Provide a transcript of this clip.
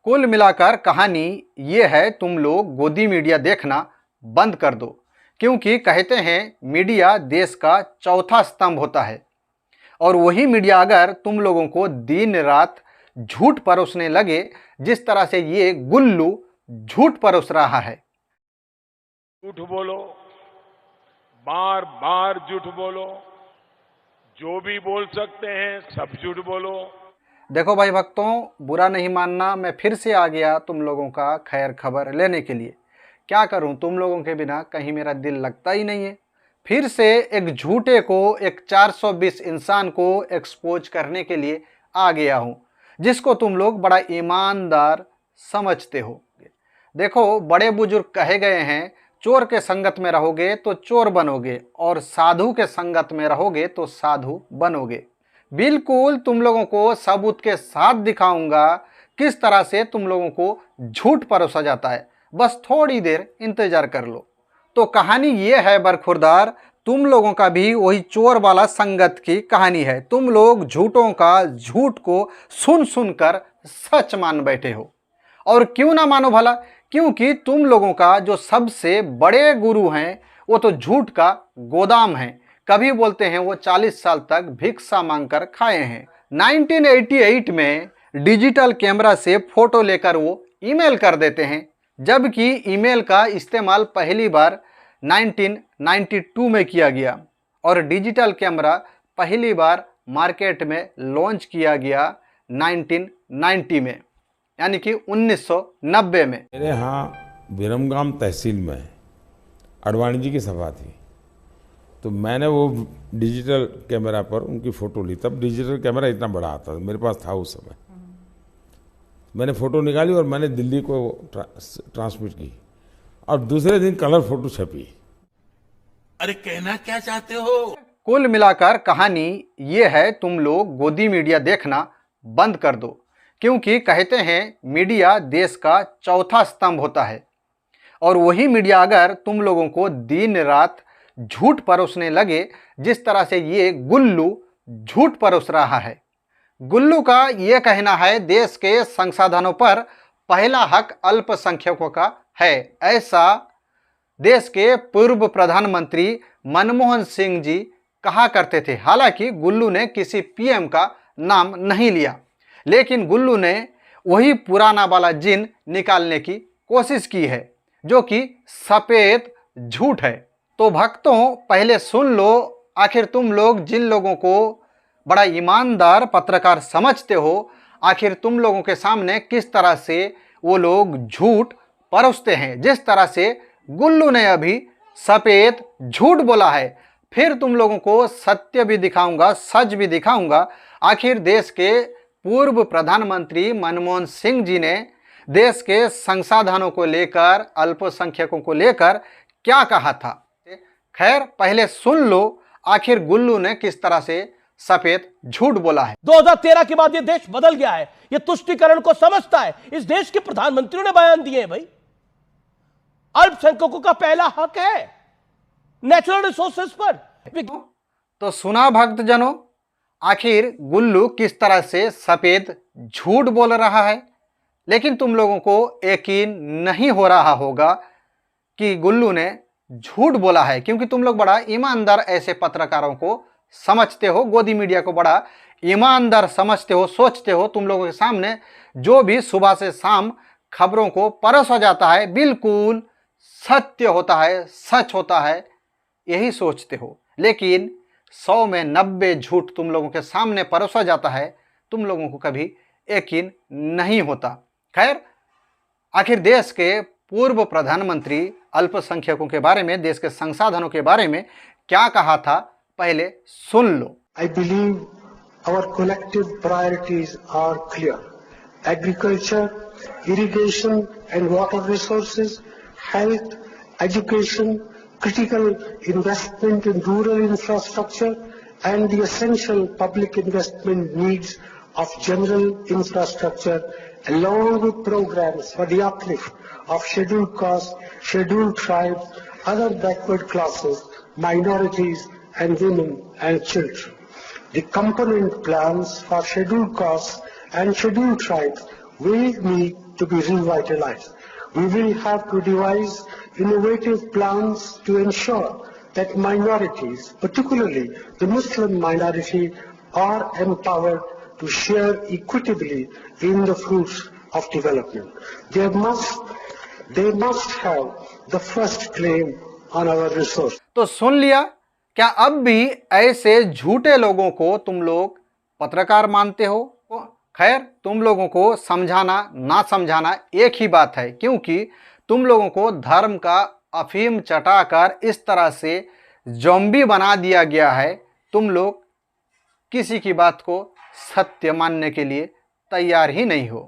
कुल मिलाकर कहानी ये है, तुम लोग गोदी मीडिया देखना बंद कर दो, क्योंकि कहते हैं मीडिया देश का चौथा स्तंभ होता है। और वही मीडिया अगर तुम लोगों को दिन रात झूठ परोसने लगे, जिस तरह से ये गुल्लू झूठ परोस रहा है। झूठ बोलो, बार बार झूठ बोलो, जो भी बोल सकते हैं सब झूठ बोलो। देखो भाई भक्तों, बुरा नहीं मानना, मैं फिर से आ गया तुम लोगों का खैर खबर लेने के लिए। क्या करूं, तुम लोगों के बिना कहीं मेरा दिल लगता ही नहीं है। फिर से एक झूठे को, एक 420 इंसान को एक्सपोज करने के लिए आ गया हूं, जिसको तुम लोग बड़ा ईमानदार समझते हो। देखो, बड़े बुजुर्ग कहे गए हैं, चोर के संगत में रहोगे तो चोर बनोगे और साधु के संगत में रहोगे तो साधु बनोगे। बिल्कुल तुम लोगों को सबूत के साथ दिखाऊंगा किस तरह से तुम लोगों को झूठ परोसा जाता है। बस थोड़ी देर इंतजार कर लो। तो कहानी ये है बरखुरदार, तुम लोगों का भी वही चोर वाला संगत की कहानी है। तुम लोग झूठों का झूठ को सुन सुनकर सच मान बैठे हो। और क्यों ना मानो भला, क्योंकि तुम लोगों का जो सबसे बड़े गुरु हैं वो तो झूठ का गोदाम है। कभी बोलते हैं वो 40 साल तक भिक्षा मांगकर खाए हैं। 1988 में डिजिटल कैमरा से फोटो लेकर वो ईमेल कर देते हैं, जबकि ईमेल का इस्तेमाल पहली बार 1992 में किया गया और डिजिटल कैमरा पहली बार मार्केट में लॉन्च किया गया 1990 में, यानी कि 1990 में। मेरे यहाँ विरमगाम तहसील में अडवाणी जी की सभा थी, तो मैंने वो डिजिटल कैमरा पर उनकी फ़ोटो ली। तब डिजिटल कैमरा इतना बड़ा आता था, मेरे पास था उस समय। मैंने फ़ोटो निकाली और मैंने दिल्ली को ट्रांसमिट की और दूसरे दिन कलर फोटो छपी। अरे कहना क्या चाहते हो? कुल मिलाकर कहानी ये है, तुम लोग गोदी मीडिया देखना बंद कर दो, क्योंकि कहते हैं मीडिया देश का चौथा स्तंभ होता है। और वही मीडिया अगर तुम लोगों को दिन रात झूठ परोसने लगे, जिस तरह से ये गुल्लू झूठ परोस रहा है। गुल्लू का ये कहना है, देश के संसाधनों पर पहला हक अल्पसंख्यकों का है। ऐसा देश के पूर्व प्रधानमंत्री मनमोहन सिंह जी कहा करते थे। हालांकि गुल्लू ने किसी पीएम का नाम नहीं लिया, लेकिन गुल्लू ने वही पुराना वाला जिन निकालने की कोशिश की है, जो कि सफेद झूठ है। तो भक्तों, पहले सुन लो, आखिर तुम लोग जिन लोगों को बड़ा ईमानदार पत्रकार समझते हो, आखिर तुम लोगों के सामने किस तरह से वो लोग झूठ परोसते हैं। जिस तरह से गुल्लू ने अभी सफेद झूठ बोला है, फिर तुम लोगों को सत्य भी दिखाऊंगा, सच भी दिखाऊंगा। आखिर देश के पूर्व प्रधानमंत्री मनमोहन सिंह जी ने देश के संसाधनों को लेकर, अल्पसंख्यकों को लेकर क्या कहा था। खैर, पहले सुन लो आखिर गुल्लू ने किस तरह से सफेद झूठ बोला है। 2013 के बाद ये देश बदल गया है, ये तुष्टीकरण को समझता है। इस देश के प्रधानमंत्रियों ने बयान दिए हैं, भाई अल्पसंख्यकों का पहला हक है नेचुरल रिसोर्सेज पर। तो सुना भक्तजनों, आखिर गुल्लू किस तरह से सफेद झूठ बोल रहा है। लेकिन तुम लोगों को यकीन नहीं हो रहा होगा कि गुल्लू ने झूठ बोला है, क्योंकि तुम लोग बड़ा ईमानदार ऐसे पत्रकारों को समझते हो, गोदी मीडिया को बड़ा ईमानदार समझते हो, सोचते हो। तुम लोगों के सामने जो भी सुबह से शाम खबरों को परोसा जाता है, बिल्कुल सत्य होता है, सच होता है, यही सोचते हो। लेकिन 100 में 90 झूठ तुम लोगों के सामने परोसा जाता है, तुम लोगों को कभी यकीन नहीं होता। खैर, आखिर देश के पूर्व प्रधानमंत्री अल्पसंख्यकों के बारे में, देश के संसाधनों के बारे में क्या कहा था, पहले सुन लो। I believe our collective priorities are clear. Agriculture, irrigation and water resources, health, education, critical investment in rural infrastructure and the essential public investment needs of general infrastructure, along with programs for the uplift of scheduled castes, scheduled tribes, other backward classes, minorities and women and children. The component plans for scheduled castes and scheduled tribes will meet to be revitalized. We will have to devise innovative plans to ensure that minorities, particularly the Muslim minority, are empowered to share equitably in the fruits of development. They must have the first claim on our resources. तो सुन लिया, क्या अब भी ऐसे झूठे लोगों को तुम लोग पत्रकार मानते हो? खैर, तुम लोगों को समझाना ना समझाना एक ही बात है, क्योंकि तुम लोगों को धर्म का अफीम चटाकर इस तरह से ज़ॉम्बी बना दिया गया है, तुम लोग किसी की बात को सत्य मानने के लिए तैयार ही नहीं हो।